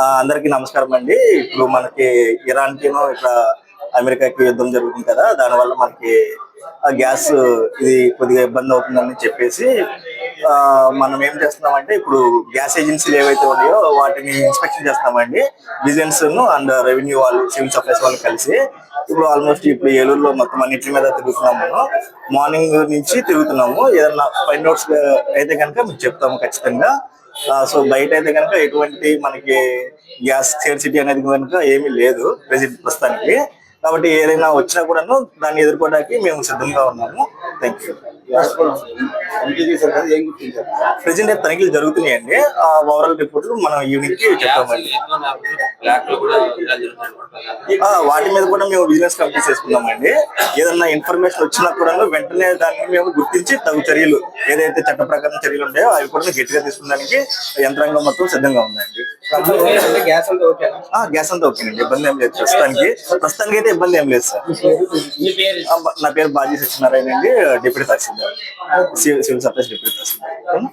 అందరికీ నమస్కారం అండి. ఇప్పుడు మనకి ఇరాన్‌కిను ఇక్కడ అమెరికాకి యుద్ధం జరుగుతుంది కదా! దానివల్ల మనకి గ్యాస్ ఇది కొద్దిగా ఇబ్బంది అవుతుందని చెప్పేసి మనం ఏం చేస్తున్నామంటే ఇప్పుడు గ్యాస్ ఏజెన్సీలు ఏవైతే ఉన్నాయో వాటిని ఇన్స్పెక్షన్ చేస్తున్నామండి. విజిలెన్స్ అండ్ రెవెన్యూ వాళ్ళు, సివిల్ సప్లైస్ వాళ్ళు కలిసి ఇప్పుడు ఆల్మోస్ట్ ఇప్పుడు ఏలూరులో మొత్తం అన్నింటి మీద తిరుగుతున్నాము. మనం మార్నింగ్ నుంచి తిరుగుతున్నాము. ఏదన్నా ఫైండ్ అవుట్స్ అయితే కనుక మీకు చెప్తాము ఖచ్చితంగా. సో బయట అయితే కనుక ఎటువంటి మనకి గ్యాస్ స్కేర్సిటీ అనేది కనుక ఏమీ లేదు ప్రస్తుతానికి. కాబట్టి ఏదైనా వచ్చినా కూడాను దాన్ని ఎదుర్కోవడానికి మేము సిద్ధంగా ఉన్నాము. Thank you. ప్రెసెంట్ తనిఖీలు జరుగుతున్నాయండి. ఓవరాల్ రిపోర్ట్లు మనం ఈవినింగ్ కి చెప్తామండి. వాటి మీద కూడా మేము విజిలెన్స్ కంప్లీట్ చేసుకున్నామండి. ఏదన్నా ఇన్ఫర్మేషన్ వచ్చినా కూడా వెంటనే దాన్ని మేము గుర్తించి తగు చర్యలు ఏదైతే చట్ట ప్రకారం చర్యలు ఉంటాయో అవి కూడా గట్టిగా తీసుకున్నానికి యంత్రాంగం మొత్తం సిద్ధంగా ఉందండి. గ్యాస్ అంతా ఓకేనండి, ఇబ్బంది ఏం లేదు. ప్రస్తుతానికి అయితే ఇబ్బంది ఏం లేదు సార్. నా పేరు బాజీ సత్యనారాయణ అండి, డిప్యూటీ తహసీల్దార్, సివిల్ సప్లైస్ డిప్యూటీ తహసీల్దార్.